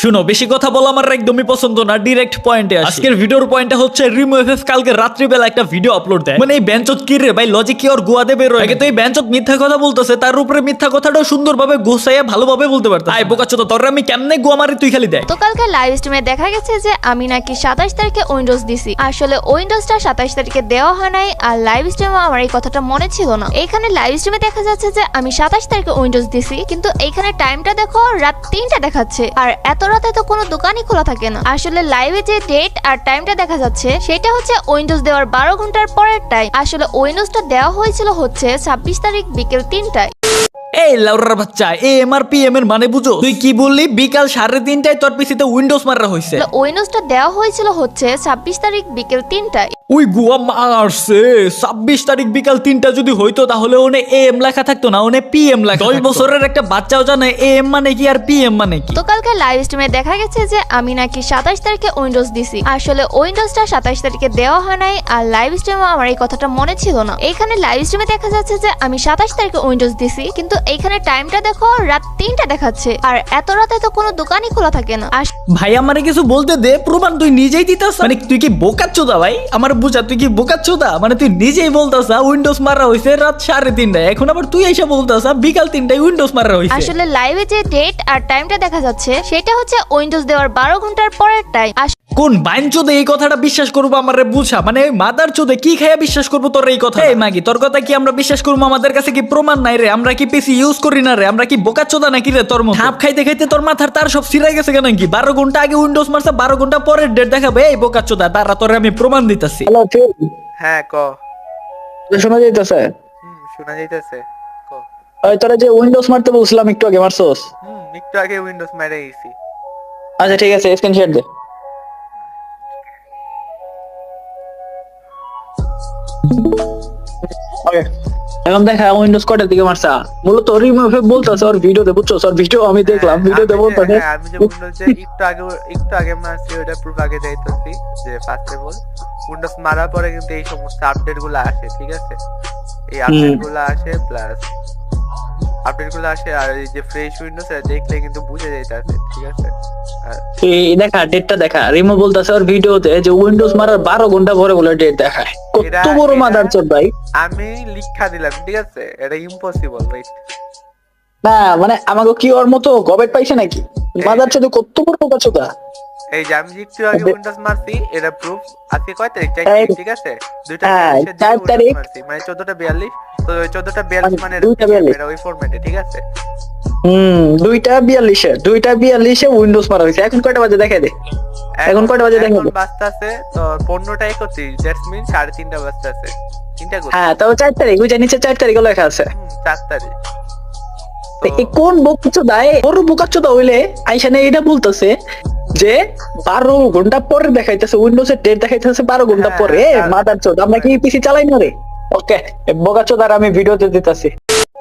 শুনো, বেশি কথা বলা আমার একদমই পছন্দ না, ডিরেক্ট পয়েন্টে আসি। আজকের ভিডিওর পয়েন্টটা হচ্ছে রিমো এফএফ কালকে রাত্রিবেলা একটা ভিডিও আপলোড দেয়। মানে এই বেঞ্চত কি রে ভাই, লজিক কি ওর গোয়াতে বের হয়? আগে তো এই বেঞ্চত মিথ্যা কথা বলতেছে, তার উপরে মিথ্যা কথাটাও সুন্দরভাবে গোছাইয়া ভালোভাবে বলতে পারতাম। আই বোকাচোদা, তোর আমি কেমনে গোয়া মারি তুই খালি দেখ। তো কালকে লাইভ স্ট্রিমে দেখা গেছে যে আমি নাকি 27 তারিখে উইন্ডোজ দিছি। আসলে উইন্ডোজটা 27 তারিখে দেওয়া হয় নাই, আর লাইভ স্ট্রিমে আমার এই কথাটা মনে ছিল না। এখানে লাইভ স্ট্রিমে দেখা যাচ্ছে যে আমি 27 তারিখে উইন্ডোজ দিছি, কিন্তু এইখানে টাইমটা দেখো রাত 3টা দেখাচ্ছে। আর এত রাতে তো কোনো দোকানই খোলা থাকে না। আসলে লাইভে যে ডেট আর টাইমটা দেখা যাচ্ছে সেটা হচ্ছে উইন্ডোজ দেওয়ার 12 ঘন্টার পরের টাইম। আসলে উইন্ডোজটা দেওয়া হয়েছিল হচ্ছে 26 তারিখ বিকেল 3টায়। এই লাউরার বাচ্চা, এম এর মানে বুঝো? তুই কি বললি? বিকাল 3:30টায় তোর পিসিতে উইন্ডোজ মারা হয়েছে। উইন্ডোজটা দেওয়া হয়েছিল হচ্ছে 26 তারিখ বিকেল 3টায়। ওই গোয়া মারছে 26 তারিখ বিকাল 3টা যদি হইতো তাহলে ওনে এম লেখা থাকতো না, ওনে পিএম লেখা। 10 বছরের একটা বাচ্চাও জানে এম মানে কি আর পিএম মানে কি। তো কালকে লাইভ স্ট্রিমে দেখা গেছে যে আমি নাকি 27 তারিখে উইন্ডোজ দিছি। আসলে উইন্ডোজটা 27 তারিখে দেওয়া হয় নাই, আর লাইভ স্ট্রিমে আমার এই কথাটা মনে ছিল না। এইখানে লাইভ স্ট্রিমে দেখা যাচ্ছে যে আমি 27 তারিখে উইন্ডোজ দিছি, কিন্তু এইখানে টাইমটা দেখো রাত 3টা দেখাচ্ছে। আর এত রাতে তো কোনো দোকানই খোলা থাকে না। ভাই আমারে কিছু বলতে দে, প্রমাণ তুই নিজেই দিতাস। মানে তুই কি বোকাচ্চোদা ভাই? আমার বুঝা, তুই কি বোকাচ্চোদা? মানে তুই নিজেই বলতাস উইন্ডোজ মারা হইছে রাত 3:30টায়, এখন আবার তুই এসে বলতাস বিকাল 3টায় উইন্ডোজ মারা হইছে। আসলে লাইভে যে ডেট আর টাইমটা দেখা যাচ্ছে সেটা হচ্ছে উইন্ডোজ দেওয়ার 12 ঘন্টার পরের টাইম। কোন বাইনচোদে এই কথাটা বিশ্বাস করবো? আমারে বুঝা, মানে মাদার চোদে কি খাইয়া বিশ্বাস করবো তোর এই কথা? এই মাগি, তোর কথা কি আমরা বিশ্বাস করবো? আমাদের কাছে কি প্রমাণ নাই রে? আমরা কি পিসি ইউজ করি না রে? আমরা কি বোকাচোদা নাকি রে তোর মতো? খাপ খাইতে খাইতে তোর মাথার তার সব ছিড়াই গেছে কেন? কি 12 ঘন্টা আগে উইন্ডোজ মারছে, 12 ঘন্টা পরের ডেট দেখাবে? এই বোকাচোদা, তারা তোরে আমি প্রমাণ দিতাছি। হ্যালো ফিল, হ্যাঁ ক। শোনা যাইতেছে? শোনা যাইতেছে, ক। ওই তোরা যে উইন্ডোজ মারতে বলছিলাম একটু আগে মারছস? একটু আগে উইন্ডোজ মেরে গেছি। আচ্ছা ঠিক আছে, স্ক্রিন শেয়ার দে। ওকে, এখন দেখা উইন্ডোজ কয়টার দিকে মারছা। মূলত রিমুভ বলতেছে ওর ভিডিওতে, বুঝছো? ওর ভিডিও আমি দেখলাম, ভিডিওতে বলতেছে আমি যে উইন্ডোজ যে একটু আগে মারছি ওটা প্রুফ আগে যাইতেছি যে ফার্স্ট অফ অল উইন্ডোজ মারার পরে কিন্তু এই সমস্ত আপডেট গুলো আসে, ঠিক আছে? এই আপডেট গুলো আসে, প্লাস আপডেট গুলো আসে, আর এই যে ফ্রেশ উইন্ডোজ দেখলে কিন্তু বুঝে যাইতেছে, ঠিক আছে? এই দেখা ডেটটা দেখা, রিমুভ বলতেছে ওর ভিডিওতে যে উইন্ডোজ মারার 12 ঘন্টা পরে বলে ডেট দেখায়। কত বড় মাদারচোদ ভাই! আমি লিখা দিলাম, ঠিক আছে? এটা ইম্পসিবল, রাইট? না মানে আমাকে কি ওর মতো গবেট পাইছে নাকি? মাদারচোদ কত বড় বোকাচোদা! এই যে আমি একটু আগে উইন্ডোজ মারছি, এটা প্রুফ। আজকে কয় তারিখ? 4 তারিখ, ঠিক আছে? 4 তারিখ মানে 14:42। তো ওই 14:42 মানে 2:42 এটা ওই ফরম্যাটে, ঠিক আছে? 2:42 উইন্ডোজ মারা হয়েছে। এখন কয়টা বাজে দেখাই দে, এখন কয়টা বাজে দেখাই দে। এখন বাজতাছে তো 15:31, দ্যাটস মিন 3:30 বাজতাছে। তিনটা কত? হ্যাঁ, তবে 4 তারিখ, ওই যে নিচে 4 তারিখ লেখা আছে। 4 তারিখ। এই কোন বোকাচোদা, বড় বোকাচোদা হইলে আইসানে এটা বলতেছে যে 12 ঘন্টা পরে দেখাইতেছে, উইন্ডোজের ডেট দেখাইতেছে 12 ঘন্টা পরে। মাদারচোদ, আমরা কি পিসি চালাই না রে? ওকে, বোকাচোদার আমি ভিডিওতে দিতেছি।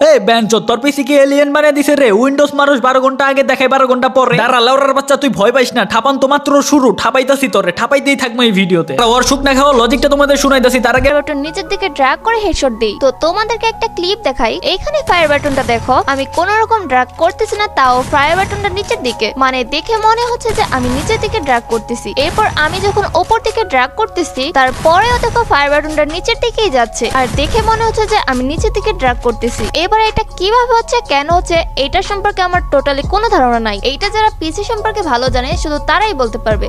এই বেঞ্চত, তোর পিসি কি এলিয়েন বানিয়ে দিছে রে? উইন্ডোজ মানুষ 12 ঘন্টা আগে দেখায় 12 ঘন্টা পরে। দাঁড়া লাউরার বাচ্চা, তুই ভয় পাইস না, ঠাপান তো মাত্র শুরু। ঠাপাইতাছি তোরে, ঠাপাইতেই থাকবো এই ভিডিওতে। ওর শুক না খাওয়া লজিকটা তোমাদের শুনাইতাছি, তার আগে বাটন নিচের দিকে ড্র্যাগ করে হেডশট দেই। তো তোমাদেরকে একটা ক্লিপ দেখাই। এইখানে ফায়ার বাটনটা দেখো, আমি কোন রকম ড্র্যাগ করতেছি না, তাও ফায়ার বাটনটা নিচের দিকে, মানে দেখে মনে হচ্ছে যে আমি নিচের দিকে ড্র্যাগ করতেছি। এরপর আমি যখন উপর দিকে ড্র্যাগ করতেছি, তারপরেও দেখো ফায়ার বাটনটা নিচের দিকেই যাচ্ছে, আর দেখে মনে হচ্ছে যে আমি নিচের দিকে ড্র্যাগ করতেছি। এবার এটা কিভাবে হচ্ছে, কেন হচ্ছে, এটা সম্পর্কে আমার টোটালি কোনো ধারণা নাই। এইটা যারা পিসি সম্পর্কে ভালো জানে শুধু তারাই বলতে পারবে।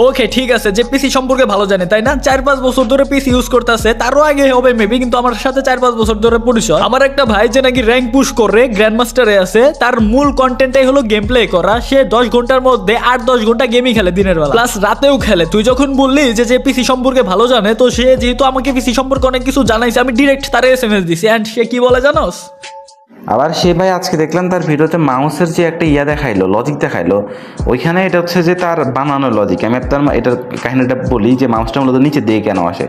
ওকে ঠিক আছে, যে পিসি সম্পর্কে ভালো জানে তাই না, 4-5 বছর ধরে পিসি ইউজ করতেছে, তারও আগে হবে মেবি, কিন্তু আমার সাথে 4-5 বছর ধরে পরিচয়। আমার একটা ভাই যে নাকি র্যাঙ্ক পুশ করে গ্র্যান্ড মাস্টারে আছে, তার মূল কন্টেন্টটাই হলো গেম প্লে করা। সে 10 ঘন্টার মধ্যে 8-10 ঘন্টা গেমই খেলে দিনের বেলা, প্লাস রাতেও খেলে। তুই যখন বললি যে পিসি সম্পর্কে ভালো জানে, তো সে যেহেতু আমাকে পিসি সম্পর্কে অনেক কিছু জানাইছে, আমি ডিরেক্ট তারে এসএমএস দিছি। এন্ড সে কি বলে জানোস? আবার সে ভাই আজকে দেখলাম তার ভিডিওতে মাউসের যে একটা দেখাইলো, লজিক দেখাইলো, ওইখানে এটা হচ্ছে যে তার বানানো লজিক। আমি আপনার এটার কাহিনীটা বলি যে মাউসটা মূলত নিচে দিয়ে কেন আসে।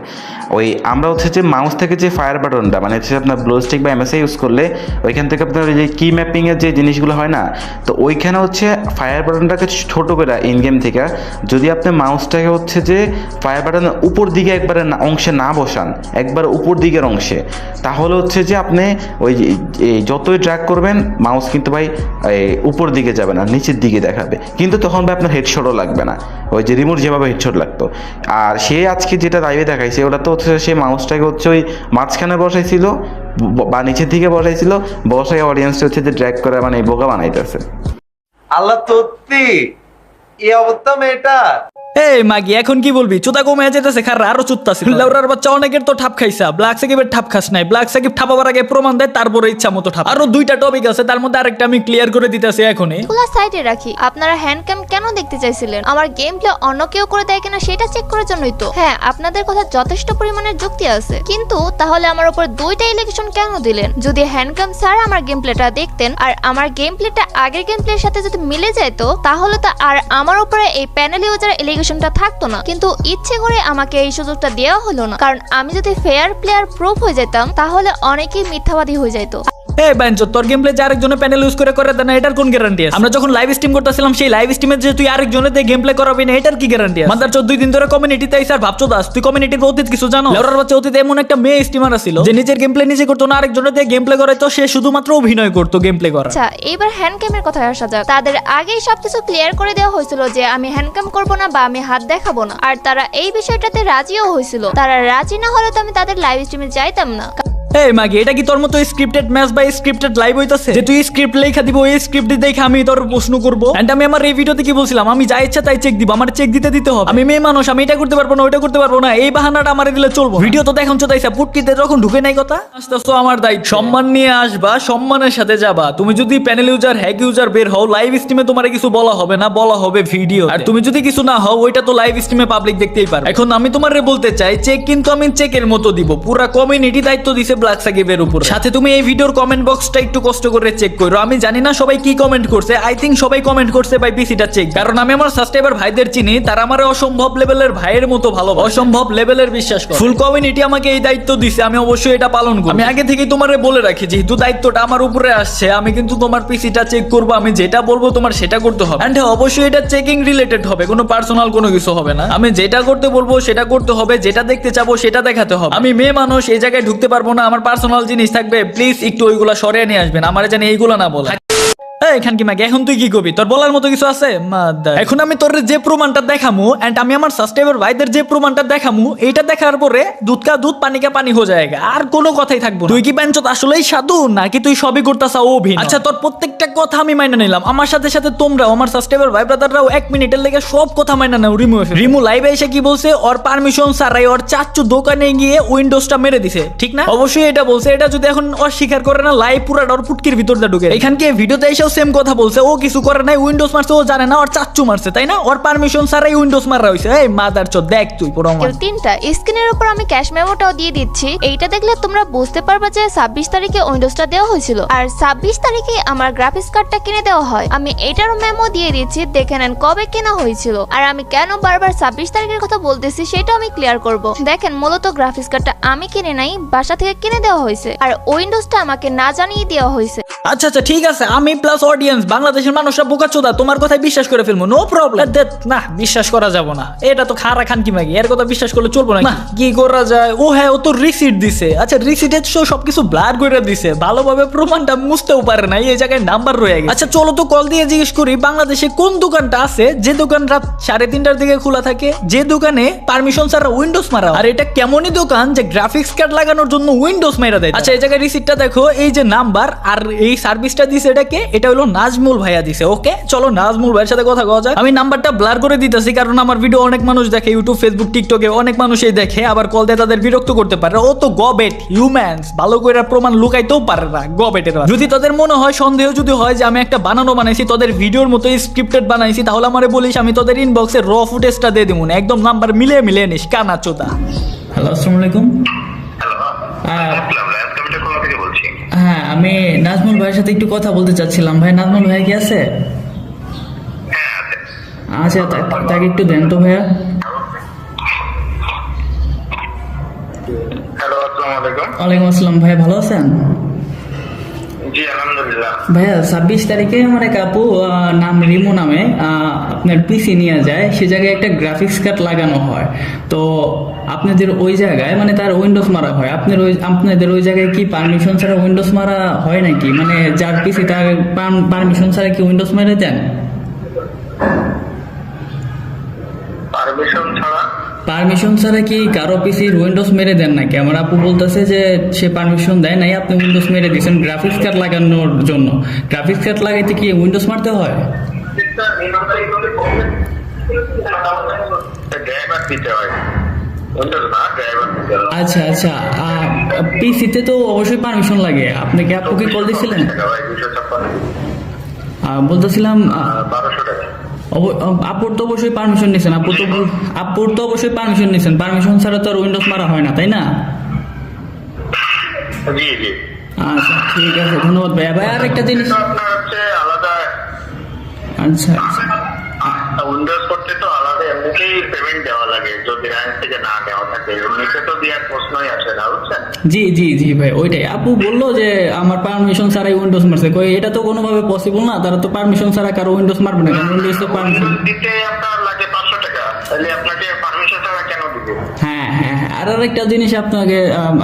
ওই আমরা হচ্ছে যে মাউস থেকে যে ফায়ার বাটনটা, মানে হচ্ছে আপনার ব্লো স্টিক বা এমএসএ ইউজ করলে ওইখান থেকে আপনার ওই যে কি ম্যাপিংয়ের যে জিনিসগুলো হয় না, তো ওইখানে হচ্ছে ফায়ার বাটনটাকে ছোটো করে ইন গেম থেকে যদি আপনি মাউসটাকে হচ্ছে যে ফায়ার বাটনের উপর দিকে একবারে অংশে না বসান, একবার উপর দিকের অংশে, তাহলে হচ্ছে যে আপনি ওই যত যতই ড্র্যাগ করবেন মাউস কিন্তু ভাই উপর দিকে যাবে না, নিচের দিকে দেখাবে, কিন্তু তখন ভাই আপনার হেডশটও লাগবে না, ওই যে রিমোট যেভাবে হেডশট লাগতো। আর সে আজকে যেটা লাইভে দেখাইছে ওটা তো হচ্ছে সে মাউসটাকে হচ্ছে ওই মাঝখানে বসাইছিল বা নিচের দিকে বসাইছিল, বসাই অডিয়েন্সটা হচ্ছে যে ড্র্যাগ করে মানে বোকা বানাইতেছে। আল্লাহ সত্যি এই অবস্থা মেয়েটা। এই মাগি এখন কি বলবি? চুতা কমে যেতেছে, খারা আরো চুত্তাছিল। লাউরার বাচ্চা অনেকের তো ঠাপ খাইছা, ব্ল্যাক সাকিবের ঠাপ খাস নাই। ব্ল্যাক সাকিব ঠাপাবার আগে প্রমাণ দেয়, তারপরে ইচ্ছা মতো ঠাপ। আরো 2টা টপিক আছে, তার মধ্যে আরেকটা আমি ক্লিয়ার করে দিতেছি এখনই। এগুলা সাইডে রাখি, আপনারা হ্যান্ড ক্যাম কেন দেখতে চাইছিলেন? আমার গেম প্লে অন্য কেউ করে দেয় কিনা সেটা চেক করার জন্যই তো। হ্যাঁ, আপনাদের কথা যথেষ্ট পরিমাণের যুক্তি আছে, কিন্তু তাহলে আমার উপর 2টা ইলেকশন কেন দিলেন? যদি হ্যান্ড ক্যাম স্যার আমার গেম প্লেটা দেখতেন আর আমার গেম প্লেটা আগের গেম প্লের সাথে যদি মিলে যেত, তাহলে তো আর আমার উপরে এই প্যানেল ইউজার ইলেকশনটা থাকতো না। কিন্তু ইচ্ছে করে আমাকে এই সুযোগটা দেওয়া হলো না, কারণ আমি যদি ফেয়ার প্লেয়ার প্রুফ হয়ে যেতাম তাহলে অনেকেই মিথ্যাবাদী হয়ে যেত। এই বাঞ্চো, তোর গেম প্লে যে আরেকজনের প্যানেল ইউজ করে দেয় না, এটার কোন গ্যারান্টি আছে? আমরা যখন লাইভ স্ট্রিম করতেছিলাম সেই লাইভ স্ট্রিমে যে তুই আরেকজনের দিয়ে গেম প্লে করাবি না, এটার কি গ্যারান্টি আছে? মাদার 14 দিন ধরে কমিউনিটিতে আইছ আর ভাবছো দাস তুই কমিউনিটির অতীত কিছু জানো? লাউরার বাচ্চা অতীতে এমন একটা মেয়ে স্ট্রিমার ছিল যে নিজের গেম প্লে নিজে করতো না, আরেকজনের দিয়ে গেম প্লে করাইতো, সে শুধুমাত্র অভিনয় করতো গেম প্লে করা। আচ্ছা, এবার হ্যান্ড ক্যামের কথায় আসা যাক। তাদের আগেই সবকিছু ক্লিয়ার করে দেওয়া হয়েছিল যে আমি হ্যান্ড ক্যাম করবো না বা আমি হাত দেখাবো না, আর তারা এই বিষয়টাতে রাজিও হয়েছিল। তারা রাজি না হলে তো আমি তাদের লাইভ স্ট্রিমে যাইতাম না। এই মাগি, এটা কি তোর মতো স্ক্রিপ্টেড ম্যাচ বা স্ক্রিপ্টেড লাইভ হইতাছে যে তুই স্ক্রিপ্ট লেখা দিব, এই স্ক্রিপ্ট দেখে আমি তোর প্রশ্ন করব? এন্ড আমি আমার এই ভিডিওতে কি বলছিলাম, আমি যা ইচ্ছা তাই চেক দিব, আমার চেক দিতে হবে। আমি মেয়ে মানুষ, আমি এটা করতে পারবো না, ওইটা করতে পারবো না, এই বাহানাটা আমারে দিলে চলবো? ভিডিও তো দেখুন চোদাইছা, পুটকিতে যখন ঢুকে নাই কথা। আস্তে আস্তে আমার দায়িত্ব, সম্মান নিয়ে আসবা, সম্মানের সাথে যাবা। তুমি যদি প্যানেল ইউজার হ্যাক ইউজার বের হও, লাইভ স্ট্রিমে তোমার কিছু বলা হবে না, বলা হবে ভিডিও। আর তুমি যদি কিছু না হও, ওইটা তো লাইভ স্ট্রিমে পাবলিক দেখতেই পারবে। এখন আমি তোমারে বলতে চাই, চেক কিন্তু আমি চেকের মতো দিব, পুরা কমিউনিটি দায়িত্ব দিছে ব্ল্যাক সাকিবের উপর। সাথে তুমি এই ভিডিওর কমেন্ট বক্সটা একটু কষ্ট করে চেক করো। আমি জানি না সবাই কি কমেন্ট করছে, আই থিংক সবাই কমেন্ট করছে ভাই পিসিটা চেক, কারণ আমি আমার সাবস্ক্রাইবার ভাইদের চিনি, তারা আমার অসম্ভব লেভেলের ভাইয়ের মতো ভালো, অসম্ভব লেভেলের বিশ্বাস করে। ফুল কমিউনিটি আমাকে এই দায়িত্ব দিছে, আমি অবশ্যই এটা পালন করব। আমি আগে থেকেই তোমারে বলে রাখি, যেহেতু দায়িত্বটা আমার উপরে আসছে, আমি কিন্তু তোমার পিসিটা চেক করব, আমি যেটা বলবো তোমার সেটা করতে হবে। এন্ড অবশ্যই এটা চেকিং রিলেটেড হবে, কোনো পার্সোনাল কোনো কিছু হবে না। আমি যেটা করতে বলবো সেটা করতে হবে, যেটা দেখতে চাবো সেটা দেখাতে হবে। আমি মেয়ে মানুষ, এই জায়গায় ঢুকতে পারবো না, আমার পার্সোনাল জিনিস থাকবে, প্লিজ একটু ওইগুলা সরিয়ে নিয়ে আসবেন, আমার জানি এইগুলা না বলে। এখান কি মাগে, এখন তুই কি করবি? তোর বলার মতো কিছু আছে? এখন আমি তোর যে প্রমাণটা দেখামু এন্ড আমি আমার সাবস্ক্রাইবার ভাইদের যে প্রমাণটা দেখামু, এটা দেখার পরে দুধ কা দুধ পানি কা পানি হয়ে যায়, আর কোনো কথাই থাকবো না। তুই কি বেঞ্চত আসলেই সাধু নাকি তুই সবই করতেছ অভিনয়? আচ্ছা, তোর প্রত্যেকটা কথা আমি মাইনা নিলাম, আমার সাথে সাথে তোমরাও, আমার সাবস্ক্রাইবার ভাই ব্রাদাররাও 1 মিনিটের লেগে সব কথা মাইনা নাও। রিমু লাইভে এসে কি বলছে? ওর পারমিশন ছাড়াই ওর চাচ্চু দোকানে গিয়ে উইন্ডোজটা মেরে দিছে, ঠিক না? অবশ্যই এটা বলছে। এটা যদি এখন অস্বীকার করে না, লাইভ পুরাটা ওর ফুটকির ভিতর দিয়ে ঢুকে। এখানকে ভিডিওতে এসেও সেম কথা বলছে, ও কিছু করে নাই, উইন্ডোজ মারছে, ও জানে না, ওর চাচ্চু মারছে, তাই না? ওর পারমিশন ছাড়াই উইন্ডোজ মারা হইছে। এই মাদার চোদ, দেখ তুই প্রমাণ। 3টা স্ক্রিনের উপর আমি ক্যাশ মেমোটাও দিয়ে দিচ্ছি, এইটা দেখলে তোমরা বুঝতে পারবে যে 26 তারিখে উইন্ডোজটা দেওয়া হয়েছিল, আর 26 তারিখে আমার গ্রাফিক্স কার্ডটা কিনে দেওয়া হয়। আমি এটার মেমো দিয়ে দিচ্ছি, দেখে নেন কবে কেনা হয়েছিল। আর আমি কেন বারবার 26 তারিখের কথা বলতেছি সেটা আমি ক্লিয়ার করব। দেখেন, মূলত গ্রাফিক্স কার্ডটা আমি কিনে নাই, বাসা থেকে কিনে দেওয়া হয়েছে, আর উইন্ডোজটা আমাকে না জানিয়ে দেওয়া হয়েছে। আচ্ছা আচ্ছা, ঠিক আছে, আমি প্লাস অডিয়েন্স বাংলাদেশের মানুষরা বোকাচোদা, তোমার কথাই বিশ্বাস করে ফেলবো, নো প্রবলেম। না, বিশ্বাস করা যাব না, এটা তো খারা খান কি মাগি, এর কথা বিশ্বাস করলে চলবো না। কি করা যায়? ও হ্যাঁ, ও তো রিসিট দিছে। আচ্ছা, রিসিটে সবকিছু ব্লার করে দিছে, ভালোভাবে প্রমাণটা মুছতেও পারে না, এই জায়গায় নাম্বার রয়ে গেছে। আচ্ছা চলো তো কল দিয়ে জিজ্ঞেস করি, বাংলাদেশে কোন দোকানটা আছে যে দোকান রাত 3:30টার দিকে খোলা থাকে, যে দোকানে পারমিশন ছাড়া উইন্ডোজ মারা, আর এটা কেমনই দোকান যে গ্রাফিক্স কার্ড লাগানোর জন্য উইন্ডোজ মারা দেয়। আচ্ছা, এই জায়গায় রিসিটটা দেখো, এই যে নাম্বার আর এই সার্ভিসটা দিছে এটাকে, এটা হলো নাজমুল ভাইয়া দিছে। ওকে, চলো নাজমুল ভাইয়ের সাথে কথা কওয়া যায়। আমি নাম্বারটা ব্লার করে দিতেছি, কারণ আমার ভিডিও অনেক মানুষ দেখে, ইউটিউব, ফেসবুক, টিকটকে অনেক মানুষই দেখে, আবার কল দিয়ে তাদের বিরক্ত করতে পারে। ও তো গবেট হিউম্যানস, ভালো করে প্রমাণ লুকাইতেও পারে না গবেটের। যদি তাদের মনে হয়, সন্দেহ যদি হয় যে আমি একটা বানানো বানাইছি, তাদের ভিডিওর মতো স্ক্রিপ্টেড বানাইছি, তাহলে আমারে বলিস, আমি তোদের ইনবক্সে র ফুটেজটা দিয়ে দিব না, একদম নাম্বার মিলিয়ে নিস, কানা চোদা। হ্যালো, আসসালামু আলাইকুম। হ্যাঁ, আমি নাজমুল ভাইয়ের সাথে একটু কথা বলতে চাচ্ছিলাম। ভাই, নাজমুল ভাই কি আছে? আচ্ছা, তাকে একটু দেন তো ভাইয়া। হ্যালো, আসসালামু আলাইকুম। ওয়ালাইকুম আসসালাম। ভাই ভালো আছেন? জি আলহামদুলিল্লাহ। ভাইয়া 26 তারিখে আমার এক আপু নাম রিমু নামে আপনার পিসি নিয়ে যায়, সে জায়গায় একটা গ্রাফিক্স কার্ড লাগানো হয়। তো আপনাদের ওই জায়গায় মানে তার উইন্ডোজ মারা হয়, আপনাদের ওই জায়গায় কি পারমিশন ছাড়া উইন্ডোজ মারা হয় নাকি? মানে যার পিসি তার পারমিশন ছাড়া কি উইন্ডোজ মেরে দেন? পারমিশন ছাড়া কি কারো পিসির উইন্ডোজ মেরে দেন নাকি? আমার আপু বলতেছে যে সে পারমিশন দেয় নাই, আপনি উইন্ডোজ মেরে দিয়েছেন গ্রাফিক্স কার্ড লাগানোর জন্য। গ্রাফিক্স কার্ড লাগাইতে কি উইন্ডোজ মারতে হয়? আচ্ছা আচ্ছা, পিসিতে তো অবশ্যই পারমিশন লাগে। আপনি কি আপুকে কল দিয়েছিলেন? বলতেছিলাম আপুর তো অবশ্যই পারমিশন নিছেন, আপুর তো অবশ্যই পারমিশন নিছেন। পারমিশন ছাড়া তো আর উইন্ডোজ মারা হয় না, তাই না? জি জি। আচ্ছা ঠিক আছে, ধন্যবাদ ভাইয়া। ভাই আর একটা জিনিস, আপনার হচ্ছে আলাদা আচ্ছা উইন্ডোজ করতে তো আলাদা এমনিতেই পেমেন্ট দেওয়া লাগে, যদি র্যাঙ্ক থেকে না দেওয়া থাকে এমনিতে তো দেওয়ার প্রশ্নই আসে না, বুঝছেন? জি জি জি ভাই, ওইটাই। আপু বললো যে আমার পারমিশন ছাড়াই উইন্ডোজ মারছে। কই এটা তো কোনোভাবে পসিবল না, তারা তো পারমিশন ছাড়া কারো উইন্ডোজ মারবে না, কারণ উইন্ডোজ তো পারমিশন দিতে আপনার লাগে 500 টাকা, তাহলে আপনাকে পারমিশন ছাড়া কেন দিবে? হ্যাঁ হ্যাঁ হ্যাঁ। আর একটা জিনিস আপনাকে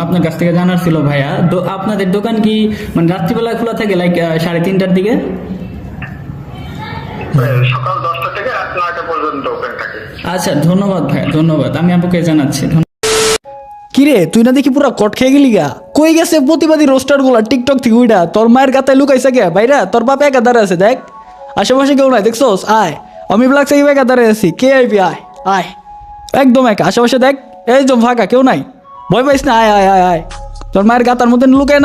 আপনার কাছ থেকে জানার ছিল ভাইয়া, আপনাদের দোকান কি মানে রাত্রিবেলা খোলা থাকে, লাইক 3:30টার দিকে? সকাল 10টা থেকে রাত 9টা পর্যন্ত ওপেন থাকে। আচ্ছা ধন্যবাদ ভাই, ধন্যবাদ। আমি আপুকে জানাচ্ছি। কিরে তুই না দেখি পুরা কট খেয়ে গেলি গা? কই গেছে প্রতিবাদী রোস্টার গুলা টিকটক থেকে? উইডা তোর মায়ের গাতায় লুকাইছে গে বাইরা? তোর বাপ একা দাঁড়া আছে, দেখ আশেপাশে কেউ নাই, দেখছোস? আয়, আমি ব্লাক থেকে একা দাঁড়িয়ে আছি। কে আইবি? আয় আয়, একদম একা। আশেপাশে দেখ, এই যে ফাঁকা, কেউ নাই। ভয় পাইস না, আয় আয় আয় আয়। তোর মায়ের গাতার মধ্যে লুকায় না।